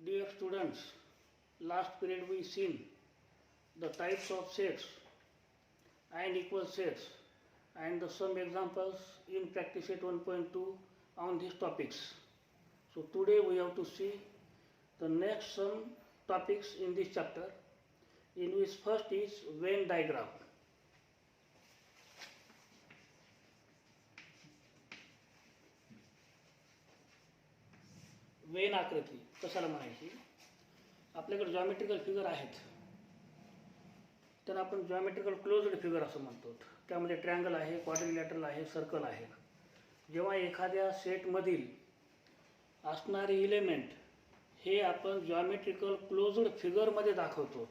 Dear students, last period we seen the types of sets and equal sets and some examples in practice set 1.2 on these topics. So today we have to see the next some topics in this chapter, in which first is Venn diagram. Wien आकृती कशाला म्हणायची? आपल्याकडे geometrical figure आहेत, त्यांना आपण geometrical closed figure असं म्हणतो. त्यामध्ये ट्रायंगल आहे, क्वाड्रिलॅटरल आहे, सर्कल आहे. जेव्हा एखाद्या सेटमधील असणारे इलेमेंट हे आपण जॉमेट्रिकल क्लोज्ड फिगरमध्ये दाखवतो,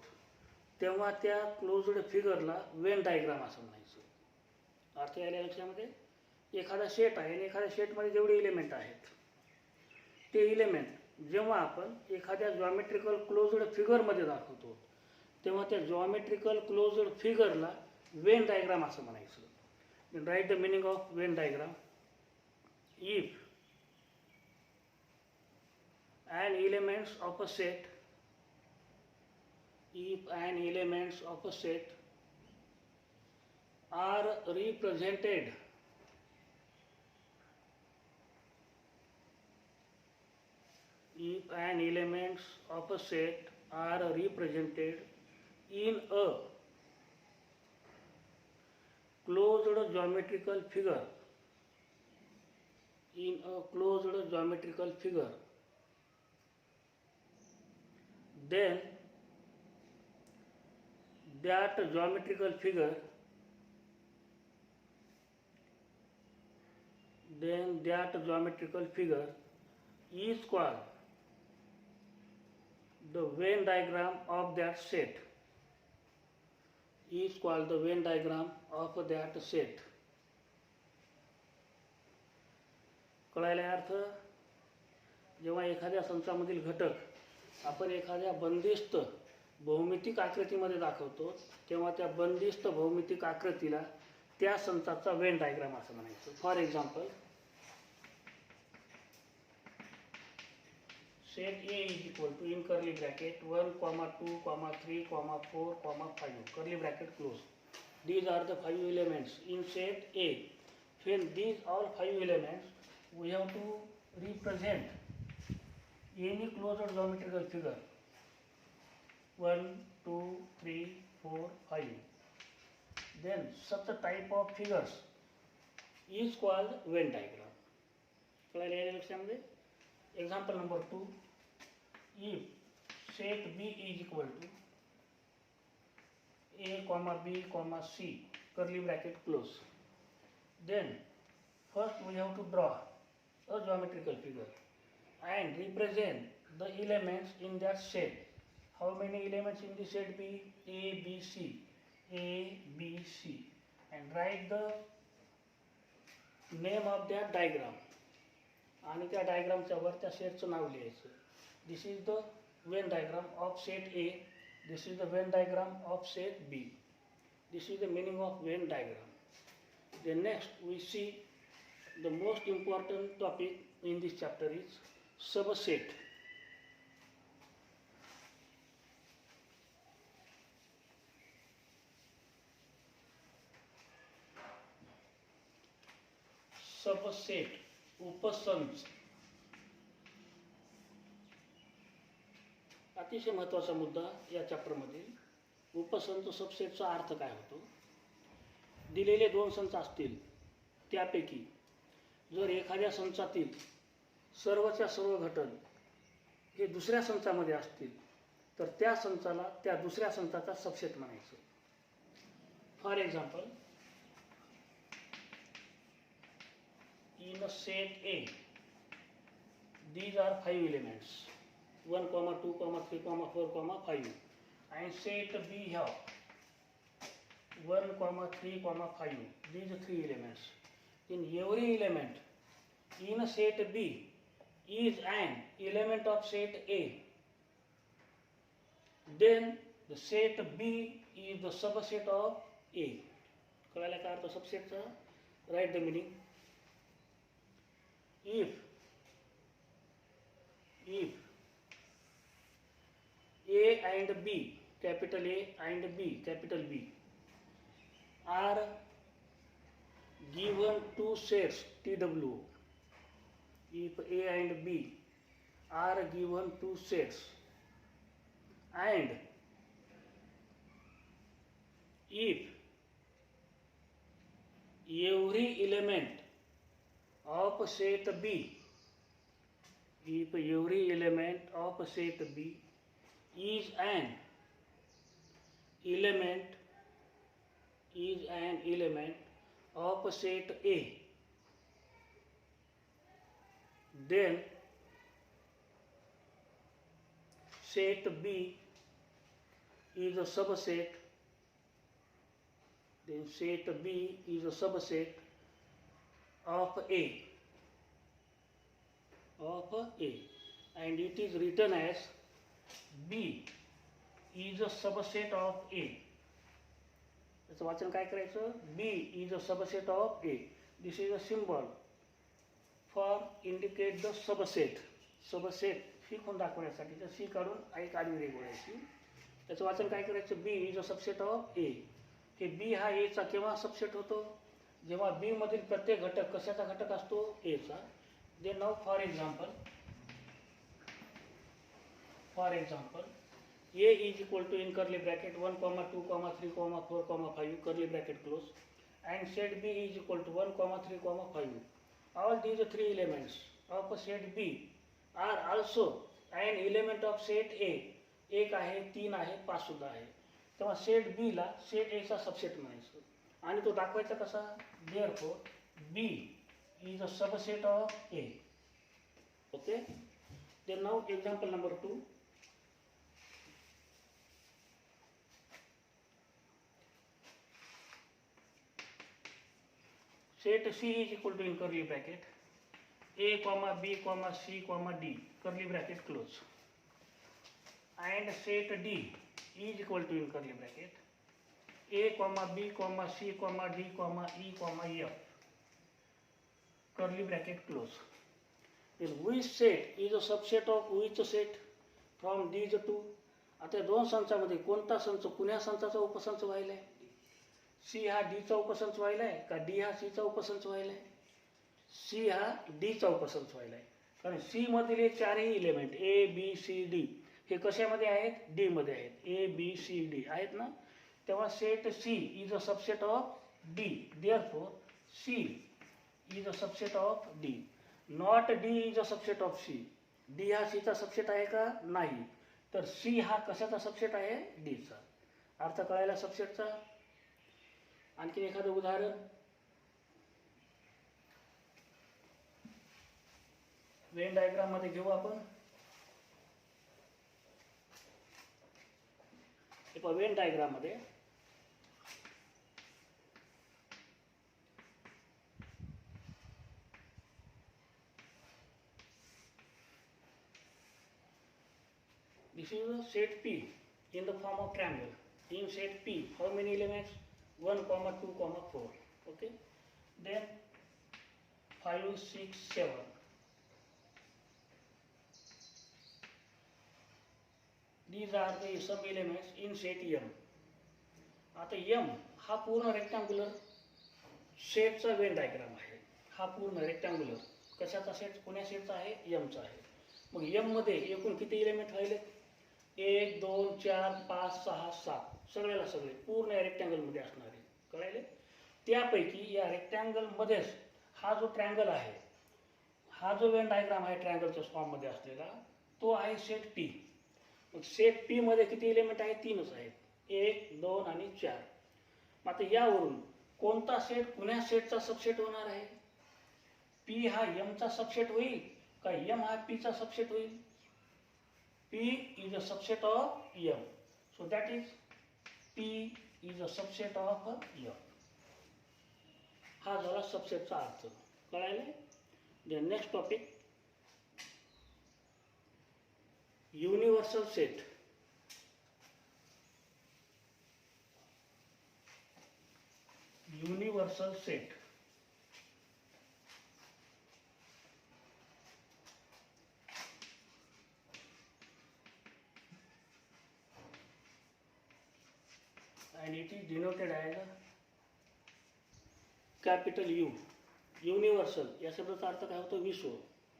तेव्हा त्या क्लोज्ड फिगरला वेन डायग्राम असं म्हणायचं. अर्थ यायला लक्षामध्ये? एखादा सेट आहे आणि एखाद्या सेटमध्ये जेवढे इलेमेंट आहेत ते इलेमेंट जेव्हा आपण एखाद्या जॉमेट्रिकल क्लोज्ड फिगरमध्ये दाखवतो, तेव्हा त्या जॉमेट्रिकल क्लोज्ड फिगरला वेन डायग्राम असं म्हणायचं. Right the meaning of Venn diagram. If an elements of a set are represented in a closed geometrical figure, then that geometrical figure is called the Venn diagram of that set. कळायला अर्थ? जेव्हा एखाद्या संचामधील घटक आपण एखाद्या बंदिस्त भौमितिक आकृतीमध्ये दाखवतो, तेव्हा त्या बंदिस्त भौमितिक आकृतीला त्या संचाचा वेन डायग्राम असं म्हणायचं. For example, set A is equal to, in curly bracket, 1, 2, 3, 4, 5, curly bracket close. These are the 5 elements in set A. When these all 5 elements, we have to represent any closed geometrical figure, 1, 2, 3, 4, 5. Then such a type of figures is called Venn diagram. कळायला लक्षामध्ये? Example number 2, if set B is equal to A, B, C, curly bracket close, then first we have to draw a geometrical figure and represent the elements in that set. How many elements in the set B? A, B, C, and write the name of that diagram. आणि त्या डायग्रामच्या वर त्या सेटचं नाव लिहायचं. This is the Venn diagram of set A, this is the Venn diagram of set B. This is the meaning of Venn diagram. The next we see the most important topic in this chapter is subset. Subset, उपसंच. अतिशय महत्त्वाचा मुद्दा या चॅप्टरमध्ये. उपसंच सबसेटचा अर्थ काय होतो? दिलेले 2 संच असतील, त्यापैकी जर एखाद्या संचातील सर्वच्या सर्व घटक हे दुसऱ्या संचामध्ये असतील, तर त्या संचाला त्या दुसऱ्या संचाचा सबसेट म्हणायचं. For example, in a set A, these are 5 elements, 1, 2, 3, 4, 5, and set B have 1, 3, 5, these 3 elements. In every element in a set B is an element of set A, then the set B is the subset of A. कळायला का अर्थ सबसेटचा? Write the meaning. if and B, capital A and B, capital B, are given two sets TW, if A and B are given two sets, and if every element of set B, if every element of set B is an element of set A, then set B is a subset, of A, and it is written as B is a subset of A. त्याचं वाचन काय करायचं? B is a subset of A. This is a symbol for indicate the subset. Subset C कोण दाखवण्यासाठी तर C काढून एक आडवी रेघ ओढायची. त्याचं वाचन काय करायचं? बी इज अ सबसेट ऑफ ए. हे बी हा एचा केव्हा सबसेट होतो? जेव्हा बी मधील प्रत्येक घटक कशाचा घटक असतो? एचा. दे नाव for example A is equal to in curly bracket 1, 2, 3, 4, 5 curly bracket close, and set B is equal to 1, 3, 5. All these three elements of set B are also an element of set A. एक आहे, 3 आहे, 5 सुद्धा आहे. तेव्हा set बी ला set ए चा subset म्हणायचं आणि तो दाखवायचा कसा? Therefore B is a subset of A. Okay. Then now example number 2. Set C is equal to in curly bracket A, B, C, D curly bracket close, and set D is equal to in curly bracket A, B, C, D, E, F curly bracket close. Then which set is a subset of which set from these two? आता दोन संचामध्ये कोणता संच कुण्या संचाचा उपसंच व्हायला आहे? C हा डी चा उपसंच व्हायला आहे का डी हा सी चा उपसंच व्हायला आहे? सी हा डी चा उपसंच व्हायला आहे. कारण सी मधील हे चारही element A B C D हे कशामध्ये आहेत? डी मध्ये आहेत. ए बी सी डी आहेत ना. तेव्हा set C is a subset of D. Therefore C is a subset of D. Not D is a subset of C. D हा C चा सबसेट आहे का? नाही. तर सी हा कशाचा सबसेट आहे? डी चा. अर्थ कळायला सबसेटचा. आणखी एखादं उदाहरण. वेन डायग्राम मध्ये घेऊ आपण. वेन डायग्राम मध्ये this is a set P in the form of triangle. In set P, how many elements? 1, 2, 4. Okay. Then 5, 6, 7. These are the some elements in set M. आता M हा पूर्ण rectangular सेटचा Venn diagram आहे. हा पूर्ण rectangular कशाचा set? कोण्या सेटचा आहे? M चा आहे. मग M मध्ये एकूण किती एलिमेंट राहिले? 1, 2, 4, 5, 6, 7. सगळ्याला सगळे पूर्ण या रेक्टँगल मध्ये असणारे. कळायले? त्यापैकी या रेक्टँगल मध्येच हा जो ट्रायंगल आहे, हा जो वेन डायग्राम आहे ट्रायंगलच्या फॉर्म मध्ये असलेला, तो आहे सेट पी. मग सेट पी मध्ये किती एलिमेंट आहेत? 3च आहेत. 1, 2 आणि 4. आता यावरून कोणता सेट कुण्या सेटचा सबसेट होणार आहे? पी हा एम चा सबसेट होईल का एम हा पी चा सबसेट होईल? P is a subset of M. So that is P is a subset of M. हा झाला सबसेटचा अर्थ. कळायले? The next topic, universal set. Universal set. and it is denoted as capital U. Universal या शब्दाचा अर्थ काय होतो? विश्व,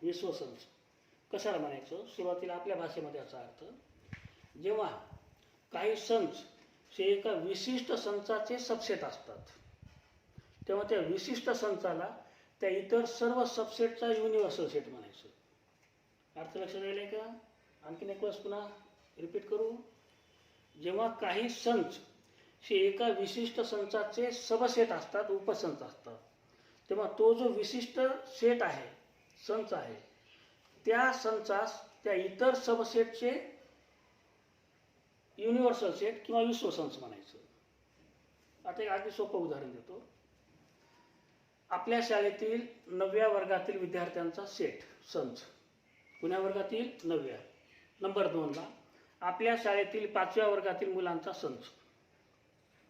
विश्वसंच. कशाला म्हणायचं? सुरुवातीला आपल्या भाषेमध्ये याचा अर्थ, जेव्हा काही संच हे एका विशिष्ट संचाचे सबसेट असतात, तेव्हा त्या विशिष्ट संचाला त्या इतर सर्व सबसेटचा युनिव्हर्सल सेट म्हणायचं. अर्थ लक्षात आलाय का? आणखीन एक वेळेस पुन्हा रिपीट करू. जेव्हा काही संच हे एका विशिष्ट संचाचे सबसेट असतात, उपसंच असतात, तेव्हा तो जो विशिष्ट सेट आहे, संच आहे, त्या संचास त्या इतर सबसेटचे युनिव्हर्सल सेट किंवा विश्वसंच म्हणायचं. आता एक अगदी सोपं उदाहरण देतो. आपल्या शाळेतील 9व्या वर्गातील विद्यार्थ्यांचा सेट, संच. कुण्या वर्गातील? 9व्या. नंबर 2ला आपल्या शाळेतील 5व्या वर्गातील मुलांचा संच.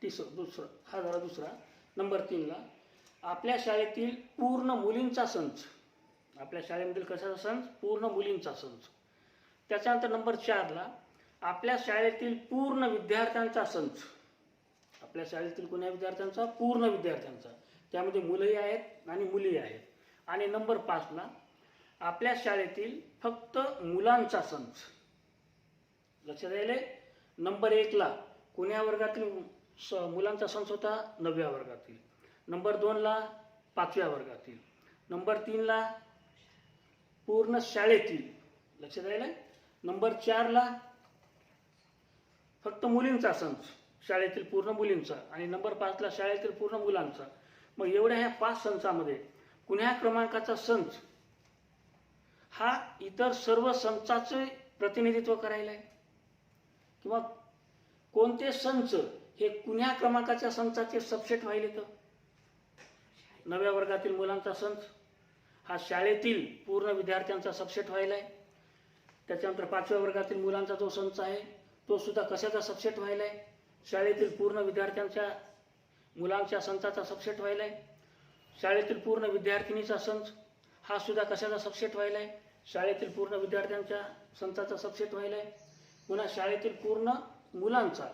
दुसरा. नंबर 3ला आपल्या शाळेतील पूर्ण मुलींचा संच. आपल्या शाळेमधील कशाचा संच? पूर्ण मुलींचा संच. त्याच्यानंतर नंबर 4ला आपल्या शाळेतील पूर्ण विद्यार्थ्यांचा संच. आपल्या शाळेतील कोण्या विद्यार्थ्यांचा? पूर्ण विद्यार्थ्यांचा. त्यामध्ये मुलंही आहेत आणि मुली आहेत. आणि नंबर 5ला आपल्या शाळेतील फक्त मुलांचा संच. लक्षात आले? नंबर 1ला कोण्या वर्गातील मुलांचा संच होता? 9व्या वर्गातील. नंबर 2ला 5व्या वर्गातील. नंबर 3ला पूर्ण शाळेतील. लक्षात आले? नंबर 4ला फक्त मुलींचा संच, शाळेतील पूर्ण मुलींचा. आणि नंबर 5ला शाळेतील पूर्ण मुलांचा. मग एवढ्या ह्या 5 संचामध्ये कुण्या क्रमांकाचा संच हा इतर सर्व संचाचे प्रतिनिधित्व करायला आहे, किंवा कोणते संच हे कुण्या क्रमांकाच्या संचाचे सबसेट व्हायले? तर 9व्या वर्गातील मुलांचा संच हा शाळेतील पूर्ण विद्यार्थ्यांचा सबसेट व्हायला आहे. त्याच्यानंतर 5व्या वर्गातील मुलांचा जो संच आहे तो सुद्धा कशाचा सबसेट व्हायला आहे? शाळेतील पूर्ण विद्यार्थ्यांच्या मुलांच्या संचाचा सबसेट व्हायला आहे. शाळेतील पूर्ण विद्यार्थिनीचा संच हा सुद्धा कशाचा सबसेट व्हायला आहे? शाळेतील पूर्ण विद्यार्थ्यांच्या संचाचा सबसेट व्हायला आहे. पुन्हा शाळेतील पूर्ण मुलांचा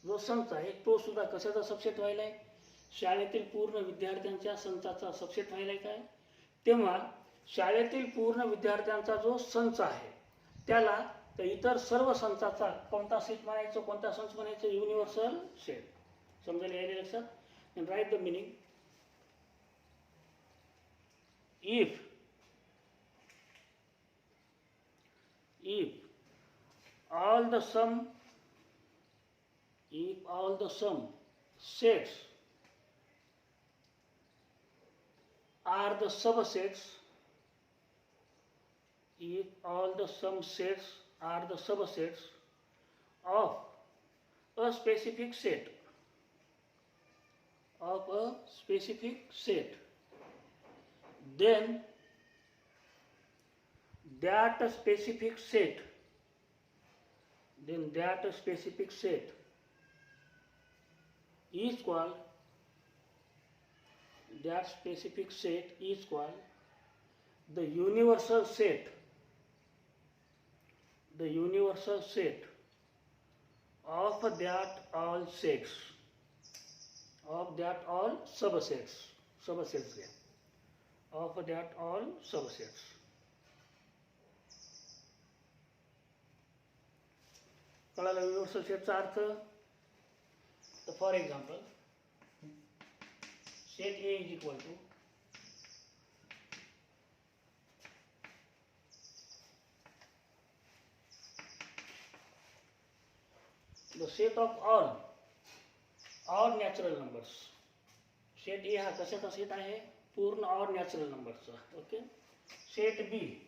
जो संच आहे तो सुद्धा कशाचा सबसेट व्हायला आहे? शाळेतील पूर्ण विद्यार्थ्यांच्या संचाचा सबसेट व्हायला आहे. काय? तेव्हा शाळेतील पूर्ण विद्यार्थ्यांचा जो संच आहे त्याला तर इतर सर्व संचाचा कोणता सेट म्हणायचं? कोणता संच म्हणायचं? Universal set. समजायला यायला लक्षात? And write the meaning. If all the sum sets are the subsets, if all the sum sets are the subsets of a specific set, then that specific set is called the universal set of that all sets, of that all subsets there, of that all subsets. कळालं universal सेटचा अर्थ? तर for example set A is equal to the set of all natural numbers. Set A हा कशाचा set आहे? पूर्ण all natural नंबर्सचा. Okay. Set B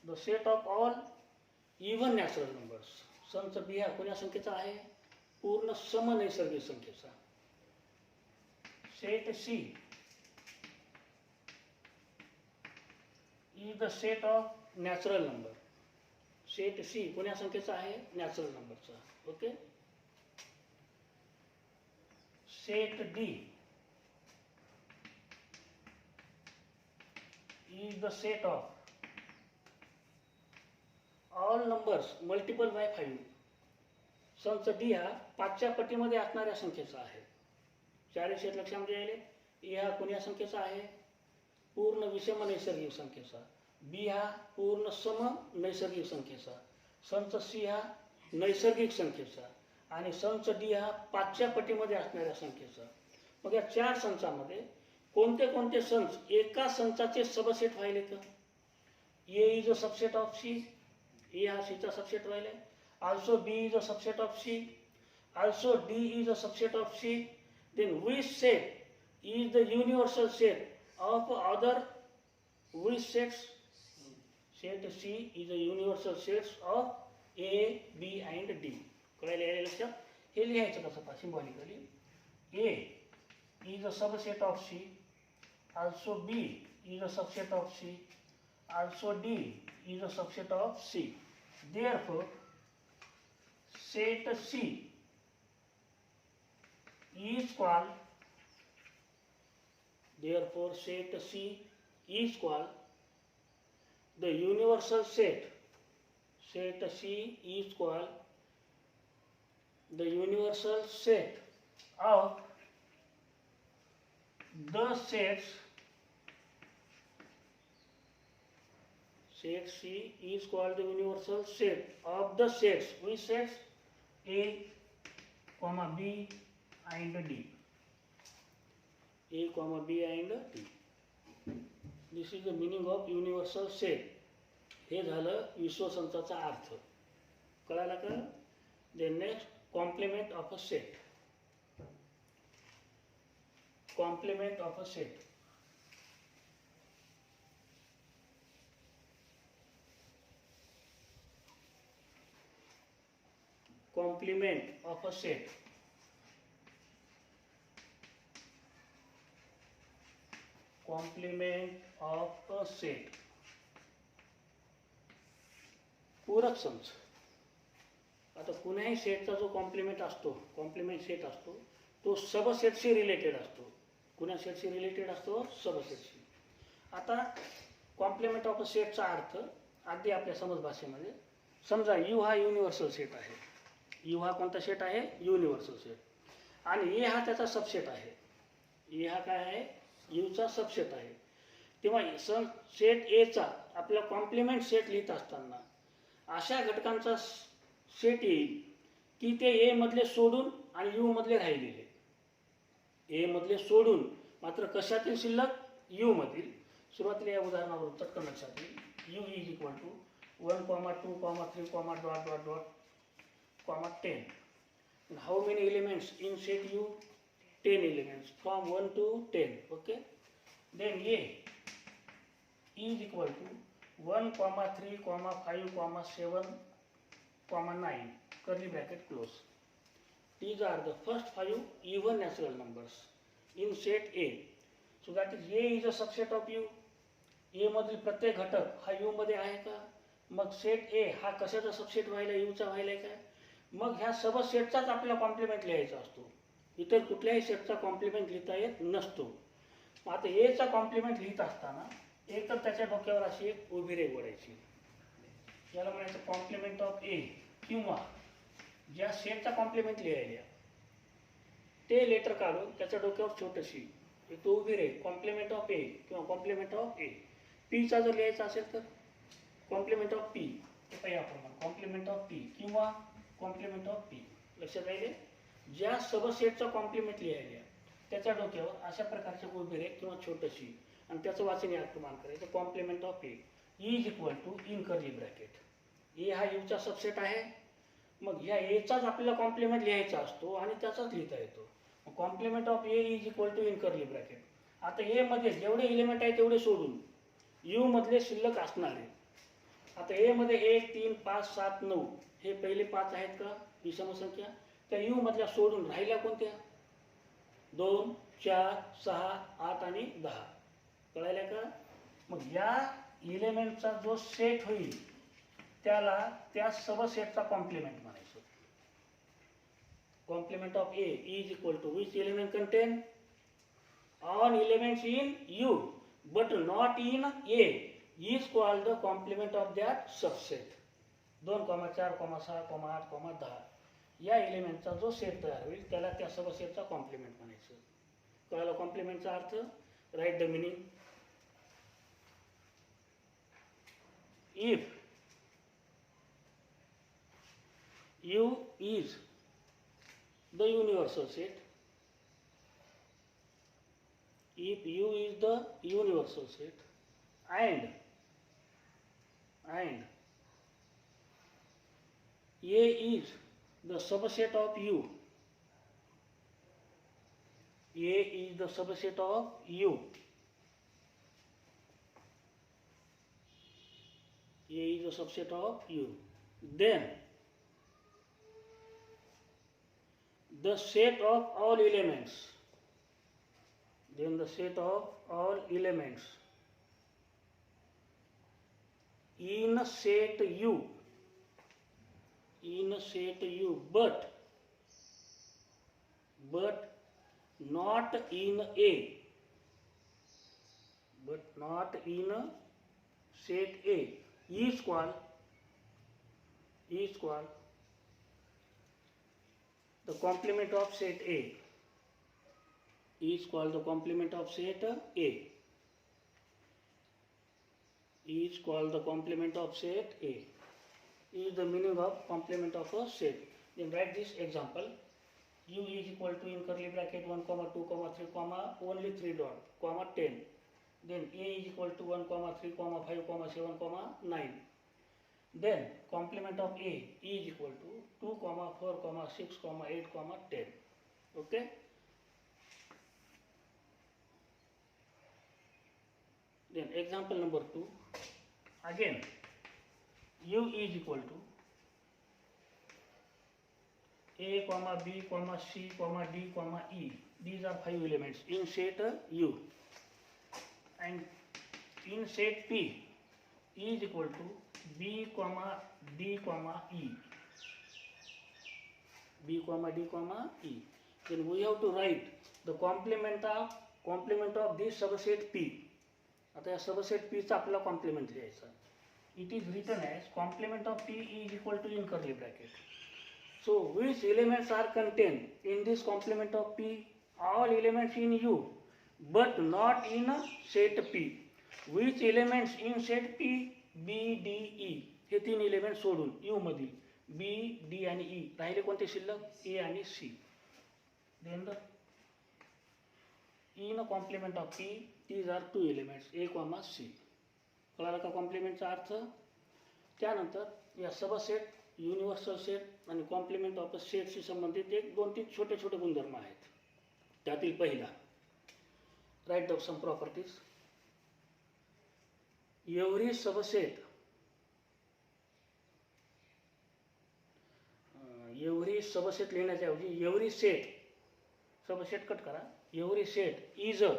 the set of all even natural numbers. संच बी हा कोण्या संख्येचा आहे? पूर्ण समनैसर्गिक संख्येचा. Set C is the set of natural number. Set C कोण्या संख्येचा आहे? नॅचरल नंबरचा. Okay. Set D is the set of all numbers multiple bye 5. संच डी हा 5च्या पटीमध्ये असणाऱ्या संख्येचा आहे. चारही सेट लक्षामध्ये आले. ए हा कोण्या संख्येचा आहे? पूर्ण विषम नैसर्गिक संख्येचा. बी हा पूर्ण सम नैसर्गिक संख्येचा. संच सी हा नैसर्गिक संख्येचा आणि संच डी हा 5च्या पटीमध्ये असणाऱ्या संख्येचा. मग या 4 संचामध्ये कोणते कोणते संच एका संचाचे सबसेट व्हायले? तर A is a subset of C. A हा सीचा सबसेट व्हायला. also B is a subset of C, also D is a subset of C. Then which set is the universal set of other which sets? Set C is a universal set of A, B and D. कळायला लक्षात? हे लिहायचं कसं पहा symbolically. A is a subset of C, also B is a subset of C, also D is a subset of C. Therefore set C is called the universal set. Set C is called the universal set of the sets. Set C is called the universal set of the sets. Which sets? A, B and D. A, B and D. This is the meaning of universal set. हे झालं विश्वसंचाचा अर्थ. कळाला का? Then next, complement of a set. Complement of a set. Complement of a set. Complement of a set. पूरक संच. आता कुणाही सेटचा जो कॉम्प्लिमेंट असतो, कॉम्प्लिमेंट सेट असतो, तो सबसेटशी रिलेटेड असतो. कुणा सेटशी रिलेटेड असतो? सबसेटशी. आता कॉम्प्लिमेंट ऑफ अ सेटचा अर्थ अगदी आपल्या समज भाषेमध्ये समजा यू हा युनिव्हर्सल सेट आहे. यू हा कोणता सेट आहे? Universal set. आणि ए हा त्याचा सबसेट आहे. ए हा काय आहे? यूचा सबसेट आहे. तेव्हा सेट एचा आपला कॉम्प्लिमेंट सेट लिहित असताना अशा घटकांचा सेट येईल की ते ए मधले सोडून आणि यू मधले राहिलेले. ए मधले सोडून मात्र कशातील शिल्लक? यू मधील. सुरुवातीला या उदाहरणावरून चटकन लक्षात येईल. U is equal to 1, 2, 3, ... 10. And how many elements in set U? 10 elements from 1 to 10. Okay. Then A is equal to 1, 3, 5, 7, 9. Curly bracket close. These are the first 5 even natural numbers in set A. So that is A is a subset of U. A मधील प्रत्येक घटक हा U मध्ये आहे का? मग set A हा कशाचा सबसेट व्हायला? यूचा व्हायला काय? मग ह्या सब सेटचाच आपल्याला कॉम्प्लिमेंट लिहायचा असतो. इतर कुठल्याही सेटचा कॉम्प्लिमेंट लिहिता येत नसतो. आता एचा कॉम्प्लिमेंट लिहित असताना एक तर त्याच्या डोक्यावर अशी एक उभी रेघ ओढायची. याला म्हणायचं कॉम्प्लिमेंट ऑफ ए. किंवा ज्या सेटचा कॉम्प्लिमेंट लिहायला ते लेटर काढून त्याच्या डोक्यावर छोटीशी एक तो उभी रेघ कॉम्प्लिमेंट ऑफ ए किंवा कॉम्प्लिमेंट ऑफ ए. पीचा जर लिहायचा असेल तर कॉम्प्लिमेंट ऑफ पी. हे पाहिजे आपण कॉम्प्लिमेंट ऑफ पी किंवा कॉम्प्लिमेंट ऑफ पी. लक्षात राहिले? ज्या सबसेटचा कॉम्प्लिमेंट लिहायला त्याच्या डोक्यावर अशा प्रकारचे उभी रेघ किंवा छोटीशी आणि त्याचं वाचन अर्थमान करायचं. Complement of A is equal to in curly bracket. A हा यूचा सबसेट आहे. मग ह्या एचाच आपल्याला कॉम्प्लिमेंट लिहायचा असतो आणि त्याचाच लिहिता येतो. Complement of A is equal to in curly bracket. आता ए मध्ये जेवढे एलिमेंट आहे तेवढे सोडून यू मधले शिल्लक असणारे. आता ए मध्ये 1, 3, 5, 7, 9 हे पहिले 5 आहेत का विषम संख्या? त्या यू मधल्या सोडून राहिल्या कोणत्या? 2, 4, 6, 8 आणि 10. कळायला का? मग या एलिमेंटचा जो सेट होईल त्याला त्या सबसेटचा कॉम्प्लिमेंट म्हणायचं. Complement of A is equal to which element contain all elements in U but not in A is called the complement of that subset. 2,4,6,8,10 या एलिमेंटचा जो सेट तयार होईल त्याला त्या सबसेटचा कॉम्प्लिमेंट म्हणायचं. कळालं कॉम्प्लिमेंटचा अर्थ? Right the meaning. If U is the universal set, if U is the universal set and A is the subset of U, A is the subset of U, A is the subset of U, then the set of all elements, in set U, but not in A, set A is called the complement of set A, is called the complement of set A, is called the complement of set A, is the meaning of complement of a set. Then write this example. U is equal to in curly bracket 1, 2, 3, only 3 dot, 10. Then A is equal to 1, 3, 5, 7, 9. Then complement of A is equal to 2, 4, 6, 8, 10. Okay. Then example number 2. Again, U is equal to A, B, C, D, E. These are 5 elements in set U. And in set P is equal to B, D, E. B, D, E. Then we have to write the complement of this subset P. आता या subset P चा आपला complement लिहायचा. It is written as complement of P is equal to in curly bracket. So which elements are contained in this complement of P? All elements in U, but not in set P. Which elements in set P? B, D, E. हे 3 element सोडून U मधील B, D आणि E राहिले कोणते शिल्लक? A आणि C. Then the in a complement of P, these are 2 elements A, C. कळाला का कॉम्प्लिमेंटचा अर्थ? त्यानंतर या सबसेट, युनिव्हर्सल सेट आणि कॉम्प्लिमेंट ऑफ सेटशी संबंधित 1-2-3 छोटे छोटे गुणधर्म आहेत. त्यातील पहिला, write down some properties. Every subset लिहिण्याच्या ऐवजी एव्हरी सेट, सबसेट कट करा. Every set is a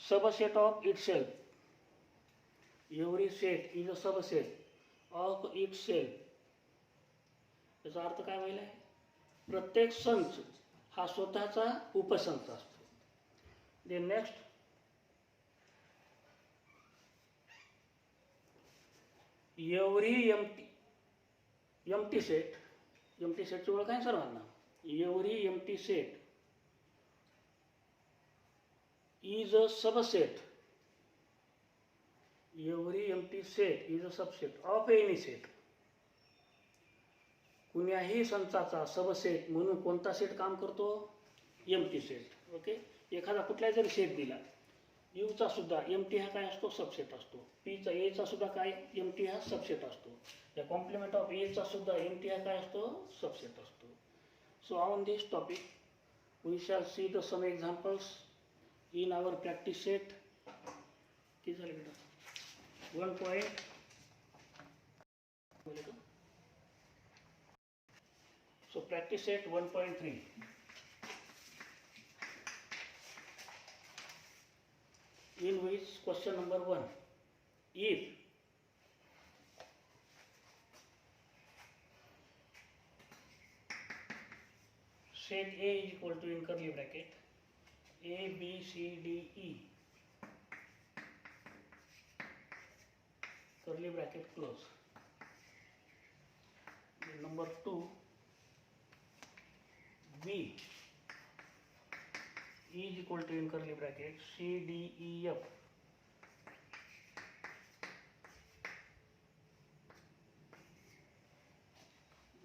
subset of itself. Every set is a subset of itself. याचा अर्थ काय व्हायला आहे? प्रत्येक संच हा स्वतःचा उपसंच असतो. Then next, every empty set. Empty सेटची ओळख आहे सर्वांना. Every empty set is a subset. Every empty set is a subset of any set. कुण्याही संचाचा सबसेट म्हणून कोणता सेट काम करतो? Empty set. ओके. एखादा कुठलाही जरी सेट दिला, U चा सुद्धा एम्प्टी हा काय असतो? सबसेट असतो. P चा A चा सुद्धा काय? एम्प्टी हा सबसेट असतो. या कॉम्प्लिमेंट ऑफ A चा सुद्धा एम्प्टी हा काय असतो? सबसेट असतो. So on this topic we shall see the some examples in our practice set. किती झाले बेटा? 1 point. So practice set 1.3. In which question number 1, if set A is equal to in curly bracket A, B, C, D, E, curly bracket close, Number 2, B is equal to, in curly bracket, C, D, E, F.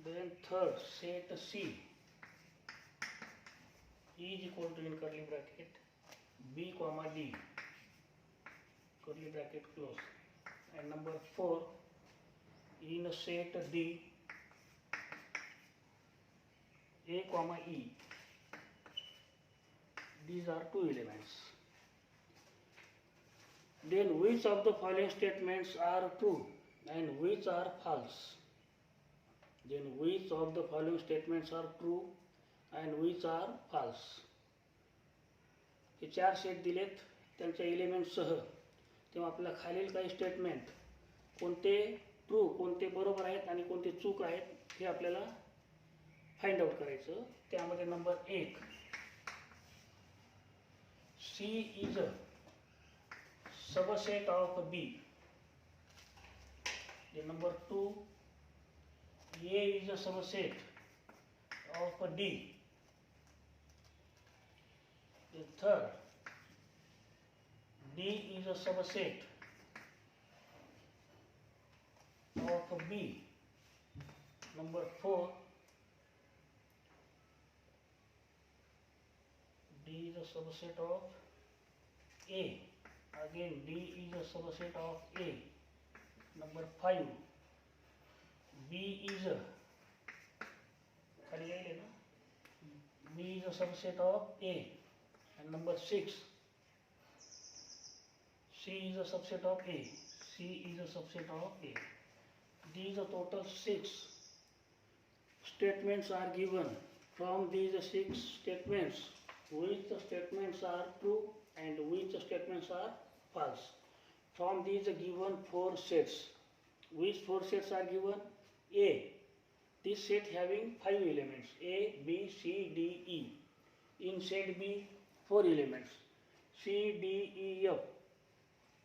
Then third, set C is equal to, in curly bracket, B comma D, curly bracket close. And number 4, in set D, A comma E. These are two elements. Then which of the following statements are true and which are false? Then which of the following statements are true and which are false? हे 4 set दिलेत त्यांच्या एलिमेंट्ससह. तेव्हा आपल्याला खालील काही statement कोणते true, कोणते बरोबर आहेत आणि कोणते चूक आहेत हे आपल्याला फाइंड आउट करायचं. त्यामध्ये number 1, C is a subset of B. Then number 2, A is a subset of D. The third, D is a subset of B. Number 4, D is a subset of A. Again, D is a subset of A. Number 5, B is a, B is a subset of A. And number 6, C is a subset of A. C is a subset of A. These are total 6 statements are given. From these 6 statements, which statements are true and which statements are false? From these given 4 sets, which 4 sets are given? A, this set having 5 elements, A, B, C, D, E. In set B, 4 elements, C, D, E, F.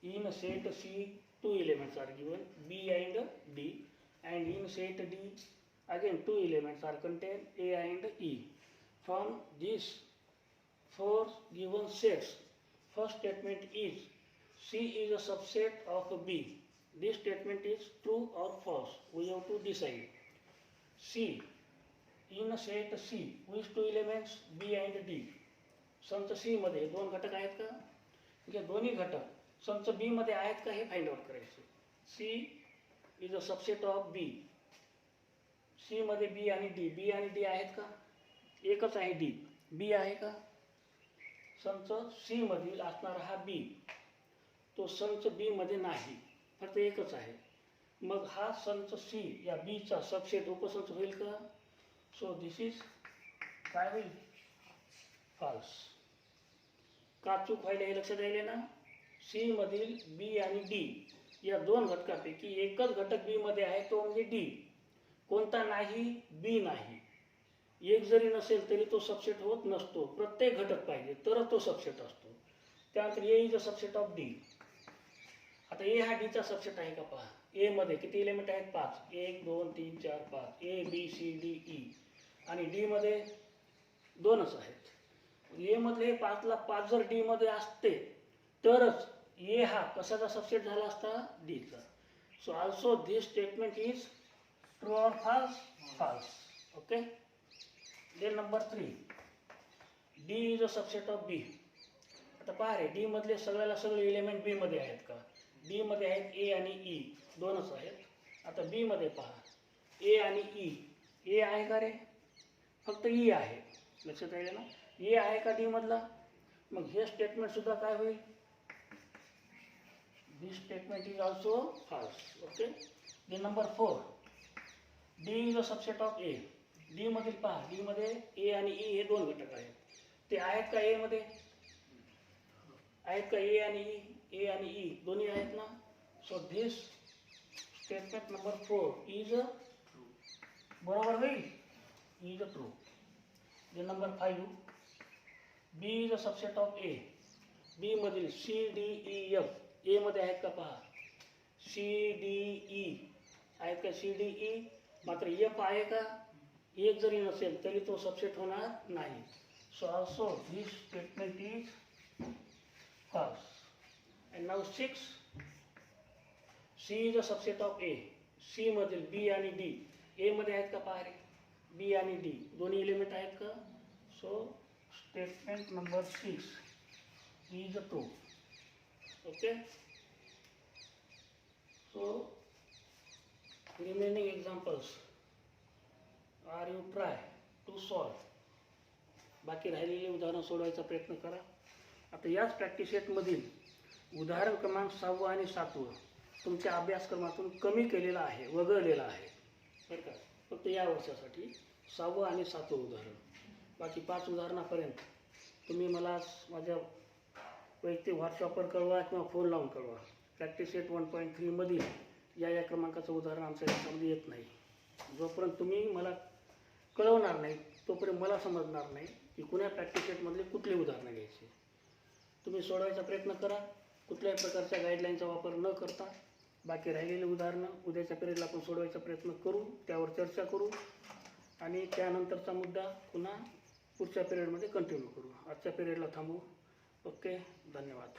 In set C, 2 elements are given, B and D. And in set D, again 2 elements are contained, A and E. From these 4 given sets, first statement is C is a subset of B. This statement is true or false. We have to decide. C, in set C, which 2 elements? B and D. संच C मध्ये 2 घटक आहेत का? म्हणजे दोन्ही घटक संच B मध्ये आहेत का हे फाइंड आउट करायचं. C is a subset of B. C मध्ये B आणि D. B आणि D आहेत का? एकच आहे D. B आहे का? संच C मधील असणारा हा B, तो संच B मध्ये नाही, फक्त एकच आहे. मग हा संच C या B चा सबसेट उपसंच होईल का? सो दिस इज काय होईल? फॉल्स. का चूक व्हायला हे लक्षात राहिले ना? C मधील B आणि D या 2 घटकापैकी एकच घटक B मध्ये आहे, तो म्हणजे D. कोणता नाही? B नाही. एक जरी नसेल तरी तो सबसेट होत नसतो. प्रत्येक घटक पाहिजे तरच तो सबसेट असतो. त्यानंतर A is a subset of D. आता A हा D चा सबसेट आहे का पहा. A मध्ये किती एलिमेंट आहेत? 5. 1 2 3 4 5. A B C D E. आणि D मध्ये 2च आहेत. A मधले 5 ला 5 जर D मध्ये असते तरच A हा कशाचा सबसेट झाला असता? D चा. So also this statement is true or false? False. Okay. Then number 3, D is a subset of B. आता पहा रे, D मधले सगळ्याला सगळे एलिमेंट B मध्ये आहेत का? D मध्ये आहेत A आणि E, 2च आहेत. आता B मध्ये पहा, A आणि E. A आहे का रे? फक्त E आहे. लक्षात राहिले ना? A आहे का D मधला? मग हे स्टेटमेंट सुद्धा काय होईल? This statement is also false. Okay. Then number 4, D is a subset of A. D मधील पहा, D मध्ये A आणि E हे 2 घटक आहेत. ते आहेत का A मध्ये? आहेत का A आणि E? A आणि E दोन्ही आहेत ना? So this statement number 4 is बरोबर होईल? Is true. then number 5, B is a subset of A. B मधील C D E F. A मध्ये आहेत का पहा, C D E आहेत का? C D E मात्र एफ आहे का, एक जरी नसेल तरी तो सबसेट होणार नाही. So also this statement is false. And now 6, C is a subset of A. C मधील B आणि D, A मध्ये आहेत का पहा रे, B आणि D दोन्ही एलिमेंट आहेत का. So statement number 6 is true. Okay. So remaining examples are you try to solve. बाकी राहिलेले उदाहरण सोडवायचा प्रयत्न करा. आता याच प्रॅक्टिस सेटमधील उदाहरण क्रमांक 6 आणि 7 तुमच्या अभ्यासक्रमातून कमी केलेला आहे, वगळलेला आहे बरं का. फक्त या वर्षासाठी 6 आणि 7 उदाहरण. बाकी 5 उदाहरणापर्यंत तुम्ही मला माझ्या वैयक्तिक व्हॉट्सअपवर कळवा किंवा फोन लावून कळवा. प्रॅक्टिस सेट 1.3 मधील या क्रमांकाचं उदाहरण आमच्या याच्यामध्ये येत नाही. जोपर्यंत तुम्ही मला कळवणार नाही तोपर्यंत मला समजणार नाही की कुण्या प्रॅक्टिस सेटमधले कुठले उदाहरणं घ्यायचे. तुम्ही सोडवायचा प्रयत्न करा, कुठल्याही प्रकारच्या गाईडलाईनचा वापर न करता. बाकी राहिलेली उदाहरणं उद्याच्या पिरियडला आपण सोडवायचा प्रयत्न करू, त्यावर चर्चा करू आणि त्यानंतरचा मुद्दा पुन्हा पुढच्या पिरियडमध्ये कंटिन्यू करू. आजच्या पिरियडला थांबू. ओके, धन्यवाद.